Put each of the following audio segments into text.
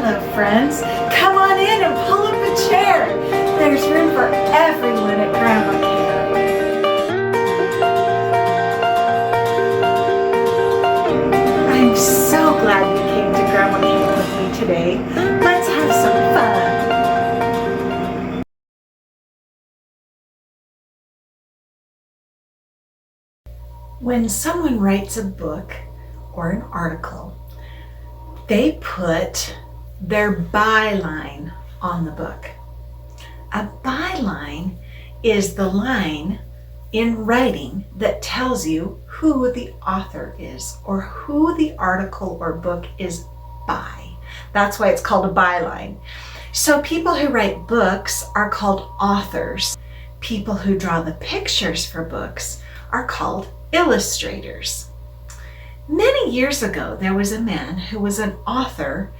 Hello, friends. Come on in and pull up a chair. There's room for everyone at Grandma Camp. I'm so glad you came to Grandma Camp with me today. Let's have some fun. When someone writes a book or an article, they put their byline on the book. A byline is the line in writing that tells you who the author is or who the article or book is by. That's why it's called a byline. So people who write books are called authors. People who draw the pictures for books are called illustrators. Many years ago, there was a man who was an author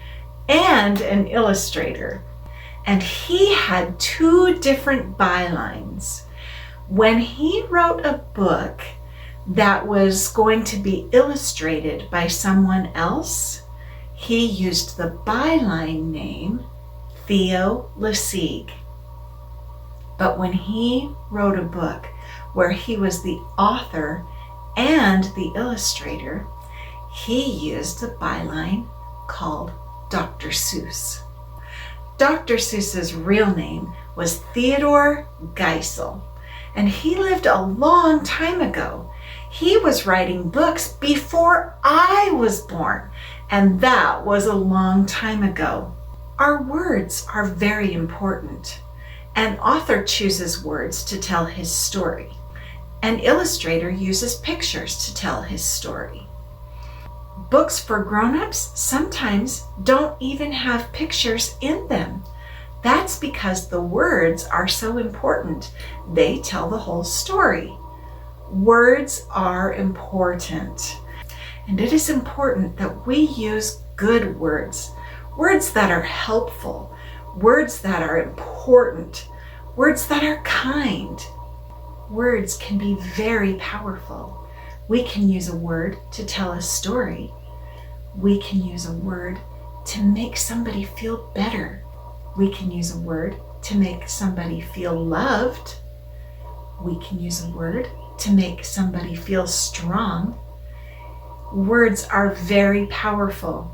and an illustrator, and he had two different bylines. When he wrote a book that was going to be illustrated by someone else, he used the byline name Theo Geisel. But when he wrote a book where he was the author and the illustrator, he used the byline called Dr. Seuss. Dr. Seuss's real name was Theodore Geisel, and he lived a long time ago. He was writing books before I was born, and that was a long time ago. Our words are very important. An author chooses words to tell his story. An illustrator uses pictures to tell his story. Books for grown-ups sometimes don't even have pictures in them. That's because the words are so important. They tell the whole story. Words are important. And it is important that we use good words, words that are helpful, words that are important, words that are kind. Words can be very powerful. We can use a word to tell a story. We can use a word to make somebody feel better. We can use a word to make somebody feel loved. We can use a word to make somebody feel strong. Words are very powerful.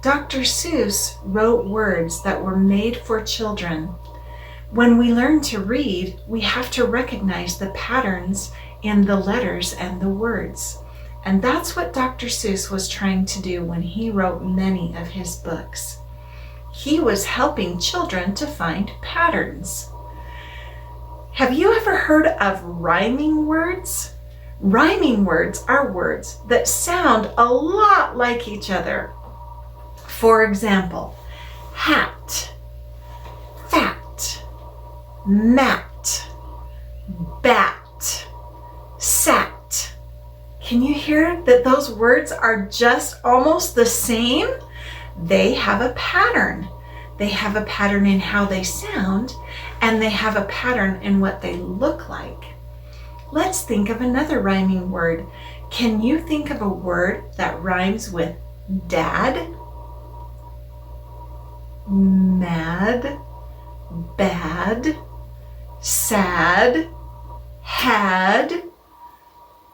Dr. Seuss wrote words that were made for children. When we learn to read, we have to recognize the patterns in the letters and the words. And that's what Dr. Seuss was trying to do when he wrote many of his books. He was helping children to find patterns. Have you ever heard of rhyming words? Rhyming words are words that sound a lot like each other. For example, hat, fat, mat, bat, sat. Can you hear that those words are just almost the same? They have a pattern. They have a pattern in how they sound, and they have a pattern in what they look like. Let's think of another rhyming word. Can you think of a word that rhymes with dad, mad, bad, sad, had?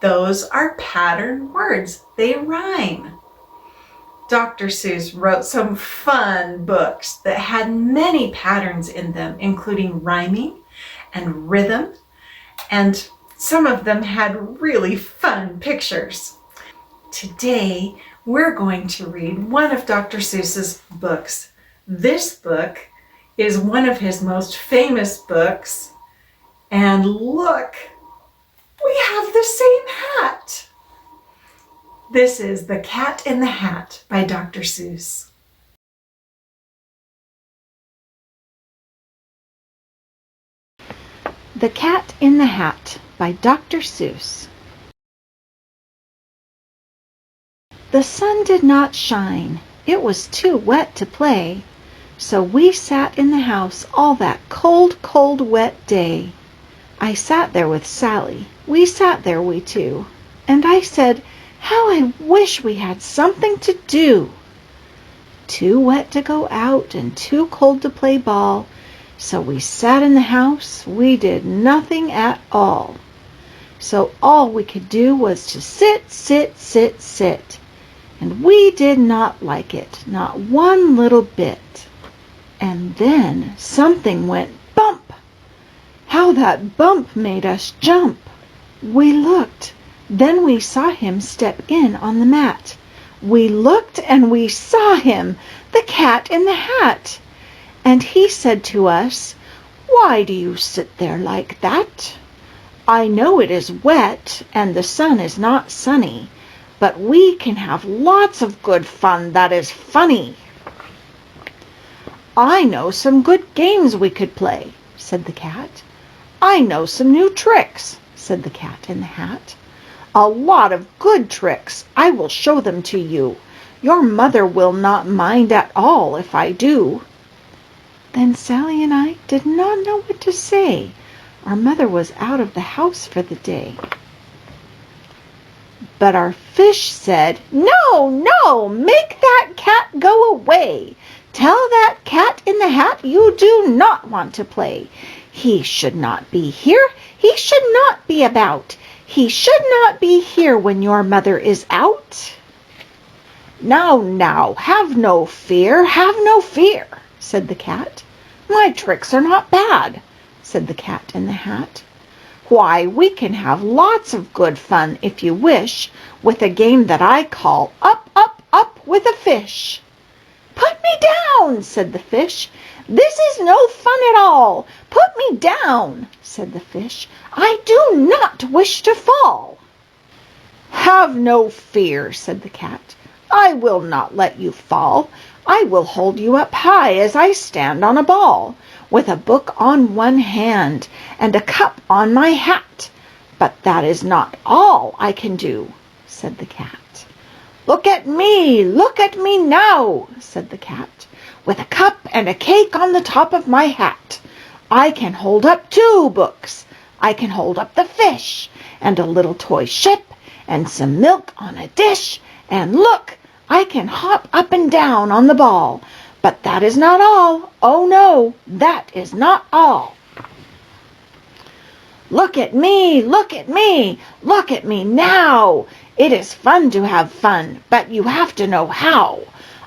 Those are pattern words. They rhyme. Dr. Seuss wrote some fun books that had many patterns in them, including rhyming and rhythm, and some of them had really fun pictures. Today, we're going to read one of Dr. Seuss's books. This book is one of his most famous books, and look, we have the same hat. This is The Cat in the Hat by Dr. Seuss. The Cat in the Hat by Dr. Seuss. The sun did not shine. It was too wet to play. So we sat in the house all that cold, cold, wet day. I sat there with Sally. We sat there, we two. And I said, "How I wish we had something to do." too wet to go out and too cold to play ball, so we sat in the house. We did nothing at all. So all we could do was to sit, sit, sit, sit. And we did not like it, not one little bit. And then something went bump. How that bump made us jump. We looked. Then we saw him step in on the mat. We looked and we saw him, the cat in the hat. And he said to us, "Why do you sit there like that? I know it is wet and the sun is not sunny, but we can have lots of good fun that is funny." "I know some good games we could play," said the cat. "I know some new tricks," said the cat in the hat. "A lot of good tricks. I will show them to you. Your mother will not mind at all if I do." Then Sally and I did not know what to say. Our mother was out of the house for the day. But our fish said, "No, no, make that cat go away. Tell that cat in the hat you do not want to play. He should not be here. He should not be about. He should not be here when your mother is out." "Now, now, have no fear, have no fear," said the cat. "My tricks are not bad," said the cat in the hat. "Why, we can have lots of good fun, if you wish, with a game that I call Up, Up, Up with a Fish." "Put me down," said the fish. "This is no fun at all. Put me down," said the fish. "I do not wish to fall." "Have no fear," said the cat. "I will not let you fall. I will hold you up high as I stand on a ball, with a book on one hand and a cup on my hat. But that is not all I can do," said the cat. Look at me now," said the cat, "with a cup and a cake on the top of my hat. I can hold up 2 books. I can hold up the fish, and a little toy ship, and some milk on a dish, and look, I can hop up and down on the ball. But that is not all. Oh no, that is not all. Look at me, look at me, look at me now. It is fun to have fun, but you have to know how.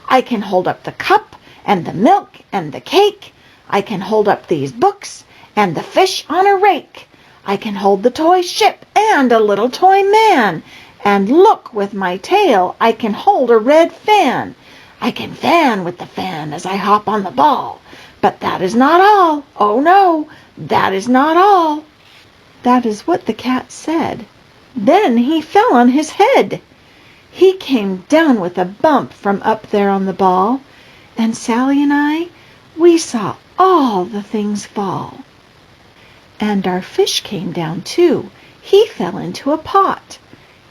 I can hold up the cup and the milk and the cake. I can hold up these books and the fish on a rake. I can hold the toy ship and a little toy man. And look, with my tail, I can hold a red fan. I can fan with the fan as I hop on the ball. But that is not all. Oh no, that is not all." That is what the cat said. Then he fell on his head. He came down with a bump from up there on the ball. And Sally and I, we saw all the things fall. And our fish came down too. He fell into a pot.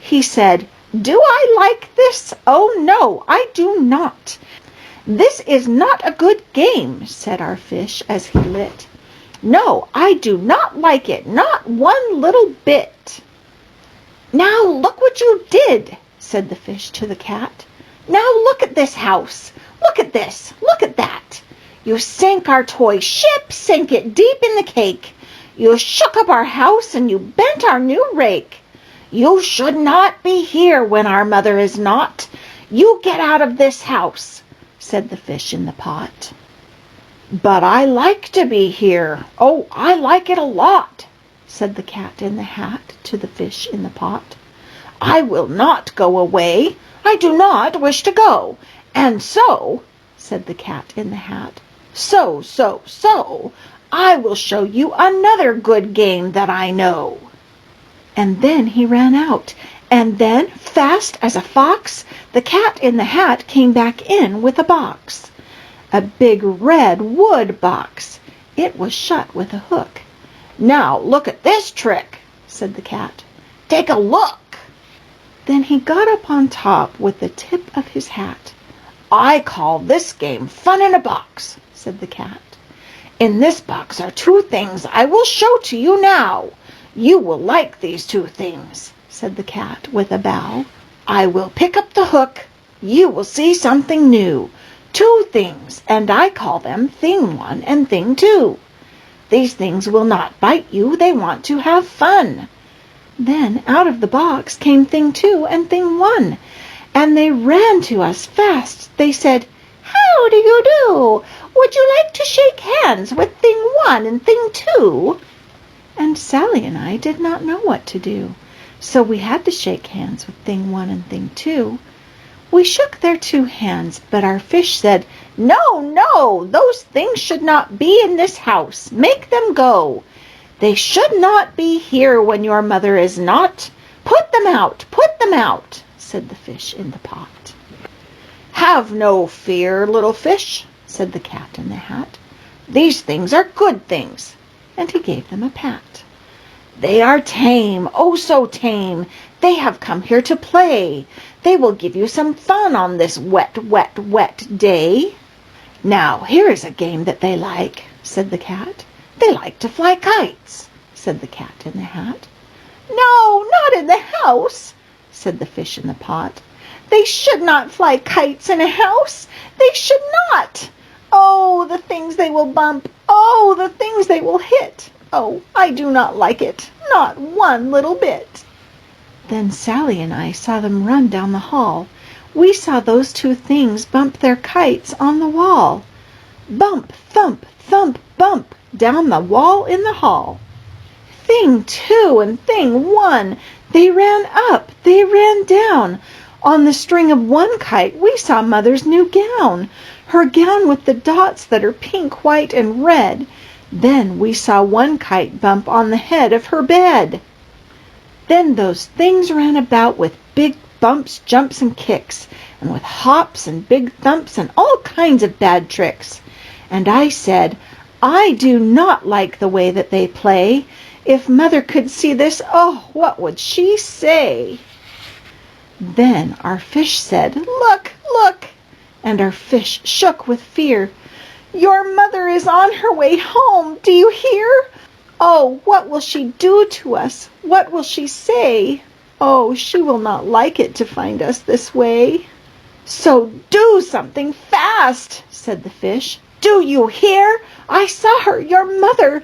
He said, "Do I like this? Oh no, I do not. This is not a good game," said our fish as he lit. "No, I do not like it, not one little bit." "Now look what you did," said the fish to the cat. "Now look at this house. Look at this. Look at that. You sank our toy ship, sank it deep in the cake. You shook up our house and you bent our new rake. You should not be here when our mother is not. You get out of this house," said the fish in the pot. "But I like to be here. Oh, I like it a lot," said the cat in the hat to the fish in the pot. "I will not go away. I do not wish to go. And so," said the cat in the hat, so, I will show you another good game that I know." And then he ran out, and then, fast as a fox, the cat in the hat came back in with a box. A big red wood box. It was shut with a hook. "Now look at this trick," said the cat. "Take a look." Then he got up on top with the tip of his hat. "I call this game Fun in a Box," said the cat. "In this box are 2 things I will show to you now. You will like these 2 things," said the cat with a bow. "I will pick up the hook. You will see something new. 2 things, and I call them Thing 1 and Thing 2. These things will not bite you, they want to have fun. Then out of the box came Thing 2 and Thing 1, and they ran to us fast. They said, "How do you do? Would you like to shake hands with Thing 1 and Thing 2? And Sally and I did not know what to do, so we had to shake hands with Thing 1 and Thing 2. We shook their 2 hands, but our fish said, "No, no, those things should not be in this house. Make them go. They should not be here when your mother is not. Put them out, said the fish in the pot. "Have no fear, little fish," said the cat in the hat. "These things are good things," and he gave them a pat. "They are tame, oh so tame. They have come here to play. They will give you some fun on this wet, wet, wet day." "Now here is a game that they like," said the cat. "They like to fly kites," said the cat in the hat. "No, not in the house," said the fish in the pot. "They should not fly kites in a house. They should not. Oh, the things they will bump. Oh, the things they will hit. Oh, I do not like it, not one little bit." Then Sally and I saw them run down the hall. We saw those 2 things bump their kites on the wall. Bump, thump, thump, bump, down the wall in the hall. Thing 2 and Thing 1, they ran up, they ran down. On the string of one kite we saw Mother's new gown, her gown with the dots that are pink, white, and red. Then we saw one kite bump on the head of her bed. Then those things ran about with big bumps, jumps, and kicks, and with hops and big thumps and all kinds of bad tricks. And I said, "I do not like the way that they play. If Mother could see this, oh, what would she say?" Then our fish said, "Look, look!" And our fish shook with fear. "Your mother is on her way home, do you hear? Oh, what will she do to us? What will she say? Oh, she will not like it to find us this way." "So do something fast," said the fish. "Do you hear? I saw her, your mother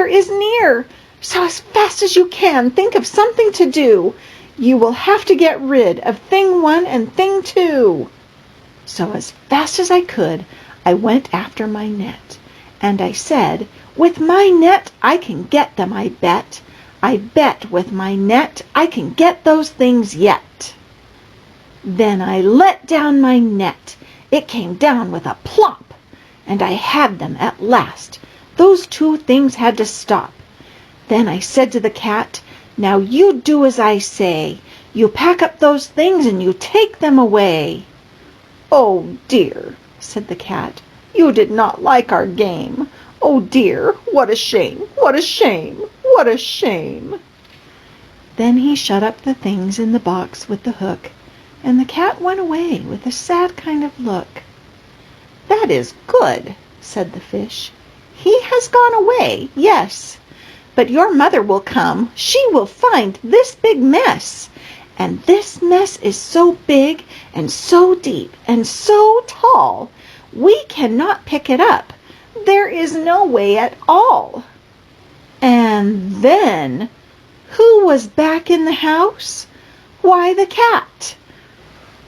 is near. So as fast as you can, think of something to do. You will have to get rid of Thing 1 and Thing 2. So as fast as I could, I went after my net, and I said, "With my net I can get them, I bet. I bet with my net I can get those things yet." Then I let down my net. It came down with a plop, and I had them at last. Those 2 things had to stop. Then I said to the cat, "Now you do as I say. You pack up those things and you take them away." "Oh dear," said the cat, "you did not like our game. Oh dear, what a shame, what a shame, what a shame." Then he shut up the things in the box with the hook, and the cat went away with a sad kind of look. "That is good," said the fish. "He has gone away, yes. But your mother will come. She will find this big mess. And this mess is so big and so deep and so tall, we cannot pick it up. There is no way at all." And then, who was back in the house? Why, the cat.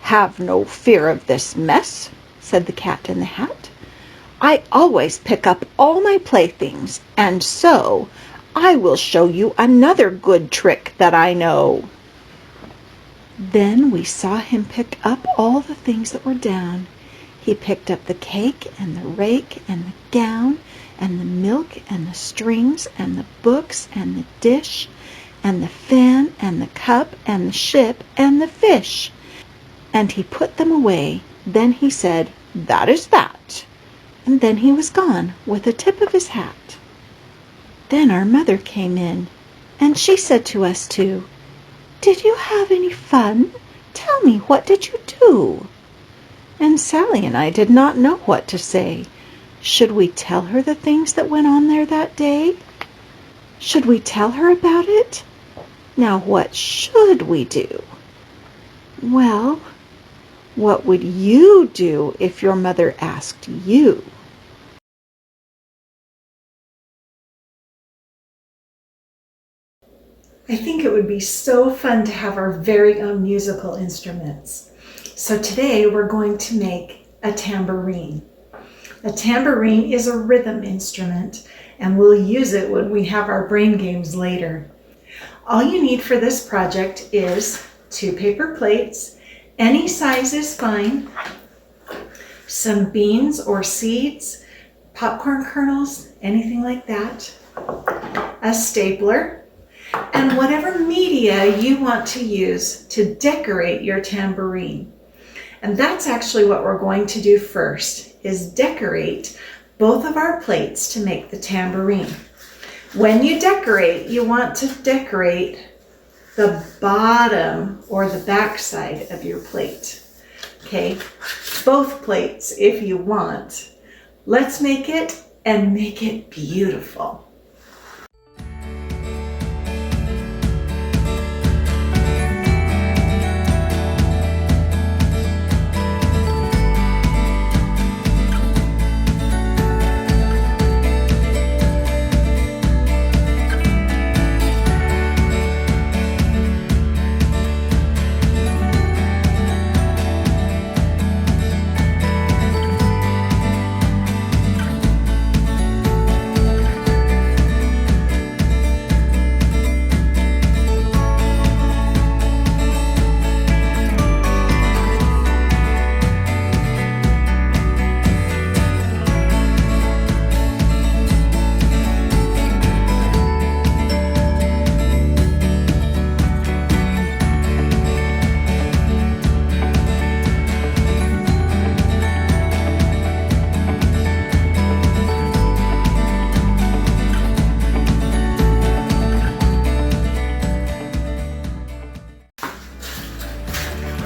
"Have no fear of this mess," said the cat in the hat. "I always pick up all my playthings, and so I will show you another good trick that I know." Then we saw him pick up all the things that were down. He picked up the cake and the rake and the gown and the milk and the strings and the books and the dish and the fan and the cup and the ship and the fish. And he put them away. Then he said, "That is that." And then he was gone with the tip of his hat. Then our mother came in, and she said to us 2, "Did you have any fun? Tell me, what did you do?" And Sally and I did not know what to say. Should we tell her the things that went on there that day? Should we tell her about it? Now what should we do? Well, What would you do if your mother asked you? I think it would be so fun to have our very own musical instruments. So today we're going to make a tambourine. A tambourine is a rhythm instrument, and we'll use it when we have our brain games later. All you need for this project is 2 paper plates, any size is fine, some beans or seeds, popcorn kernels, anything like that, a stapler, and whatever media you want to use to decorate your tambourine. And that's actually what we're going to do first, is decorate both of our plates to make the tambourine. When you decorate, you want to decorate the bottom or the back side of your plate. Okay, both plates if you want. Let's make it and make it beautiful.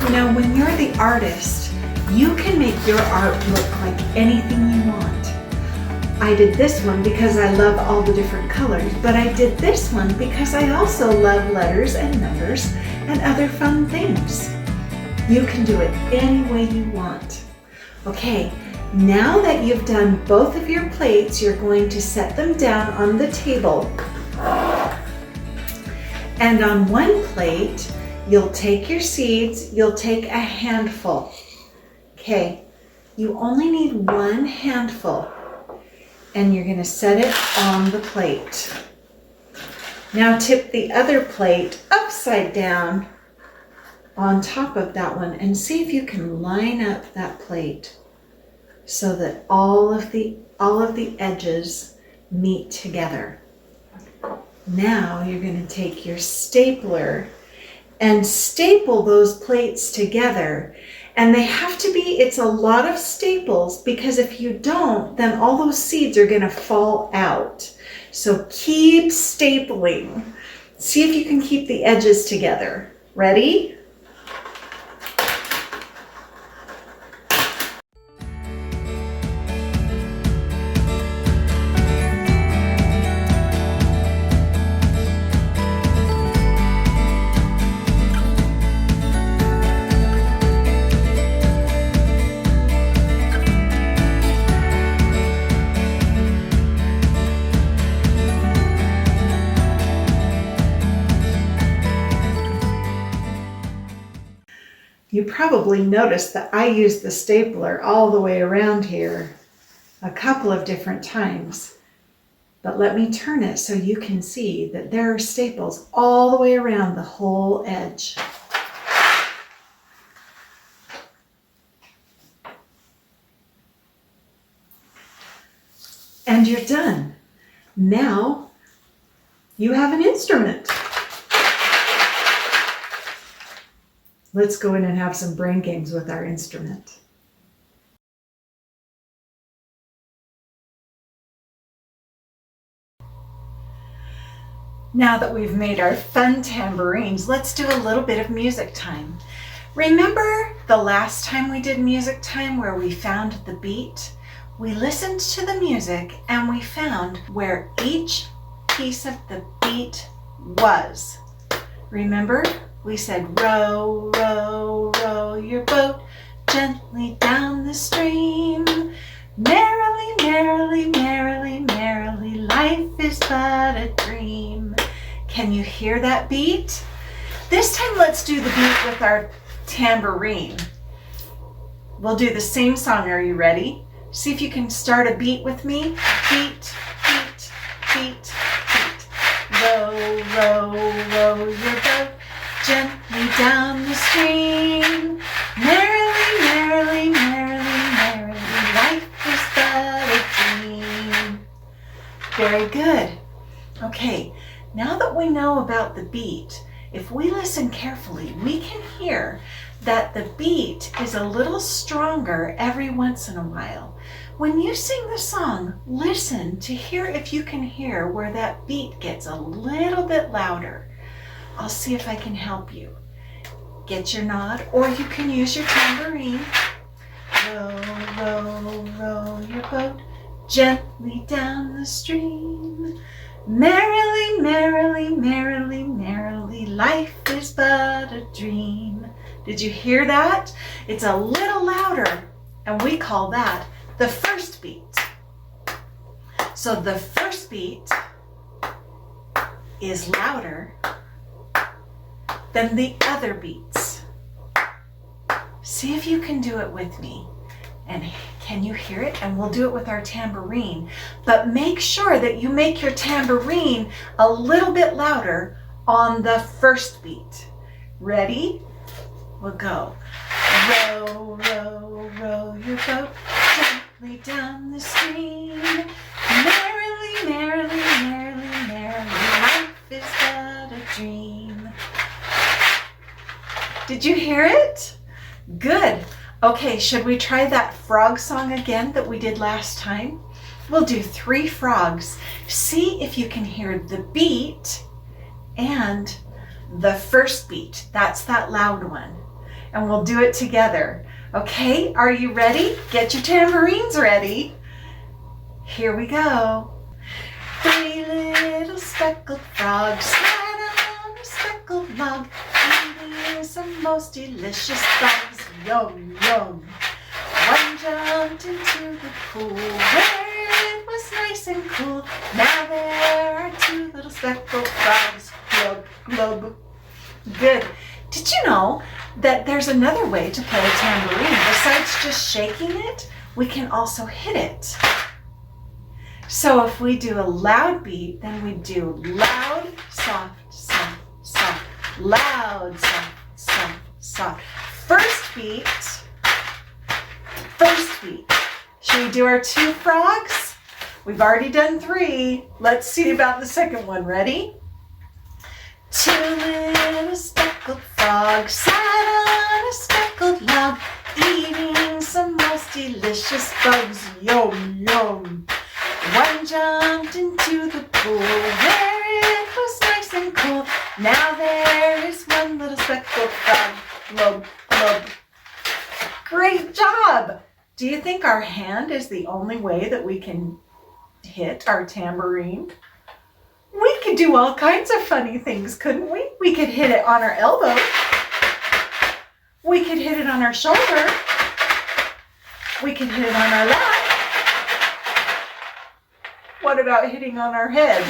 You know, when you're the artist, you can make your art look like anything you want. I did this one because I love all the different colors, but I did this one because I also love letters and numbers and other fun things. You can do it any way you want. Okay, now that you've done both of your plates, you're going to set them down on the table. And on one plate, you'll take your seeds, you'll take a handful. Okay, you only need one handful, and you're gonna set it on the plate. Now tip the other plate upside down on top of that one and see if you can line up that plate so that all of the edges meet together. Now you're gonna take your stapler and staple those plates together. And they have to be, it's a lot of staples, because if you don't, then all those seeds are gonna fall out. So keep stapling. See if you can keep the edges together. Ready? You probably noticed that I used the stapler all the way around here a couple of different times. But let me turn it so you can see that there are staples all the way around the whole edge. And you're done. Now you have an instrument. Let's go in and have some brain games with our instrument. Now that we've made our fun tambourines, let's do a little bit of music time. Remember the last time we did music time where we found the beat? We listened to the music and we found where each piece of the beat was. Remember? We said, row, row, row your boat gently down the stream. Merrily, merrily, merrily, merrily, life is but a dream. Can you hear that beat? This time let's do the beat with our tambourine. We'll do the same song. Are you ready? See if you can start a beat with me. Beat, beat, beat, beat. Row, row, row your boat gently down the stream. Merrily, merrily, merrily, merrily, life is but a dream. Very good. Okay, now that we know about the beat, if we listen carefully, we can hear that the beat is a little stronger every once in a while. When you sing the song, listen to hear if you can hear where that beat gets a little bit louder. I'll see if I can help you. Get your nod, or you can use your tambourine. Row, row, row your boat gently down the stream. Merrily, merrily, merrily, merrily, life is but a dream. Did you hear that? It's a little louder, and we call that the first beat. So the first beat is louder than the other beats. See if you can do it with me. And can you hear it? And we'll do it with our tambourine. But make sure that you make your tambourine a little bit louder on the first beat. Ready? We'll go. Row, row, row your boat gently down the stream. Merrily, merrily, merrily, merrily, life is but a dream. Did you hear it? Good. Okay, should we try that frog song again that we did last time? We'll do 3 frogs. See if you can hear the beat and the first beat. That's that loud one. And we'll do it together. Okay, are you ready? Get your tambourines ready. Here we go. 3 little speckled frogs sat on a speckled log, eating some most delicious bugs. Yum, yum. One jumped into the pool where it was nice and cool. Now there are 2 little speckled frogs. Glub, glub. Good. Did you know that there's another way to play a tambourine? Besides just shaking it, we can also hit it. So if we do a loud beat, then we do loud, soft, soft, soft. Loud, soft, soft, soft. First beat. First beat. Should we do our 2 frogs? We've already done 3. Let's see about the second one. Ready? 2 little speckled frogs sat on a speckled log, eating some most delicious bugs. Yum, yum. One jumped into the pool where it was nice and cool. Now there is 1 little speckled frog. Glub, glub. Great job! Do you think our hand is the only way that we can hit our tambourine? We could do all kinds of funny things, couldn't we? We could hit it on our elbow. We could hit it on our shoulder. We could hit it on our lap. What about hitting on our head?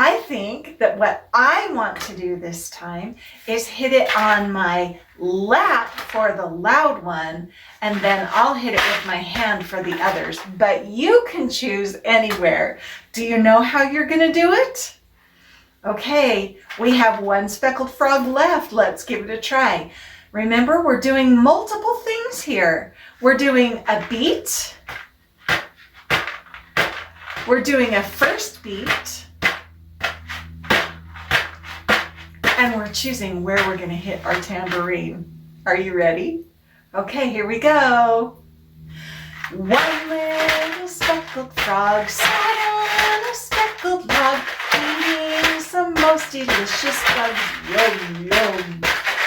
I think that what I want to do this time is hit it on my lap for the loud one, and then I'll hit it with my hand for the others. But you can choose anywhere. Do you know how you're going to do it? Okay, we have 1 speckled frog left. Let's give it a try. Remember, we're doing multiple things here. We're doing a beat. We're doing a first beat. And we're choosing where we're going to hit our tambourine. Are you ready? Okay, here we go. 1 little speckled frog sat on a speckled log, eating some most delicious bugs. Yum, yum.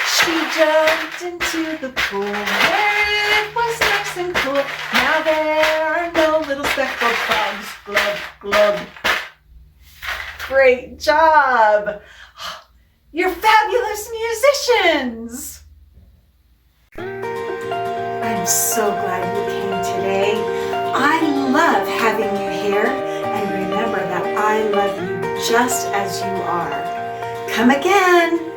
She jumped into the pool where it was nice and cool. Now there are no little speckled frogs. Glub, glub. Great job. You're fabulous musicians! I'm so glad you came today. I love having you here, and remember that I love you just as you are. Come again!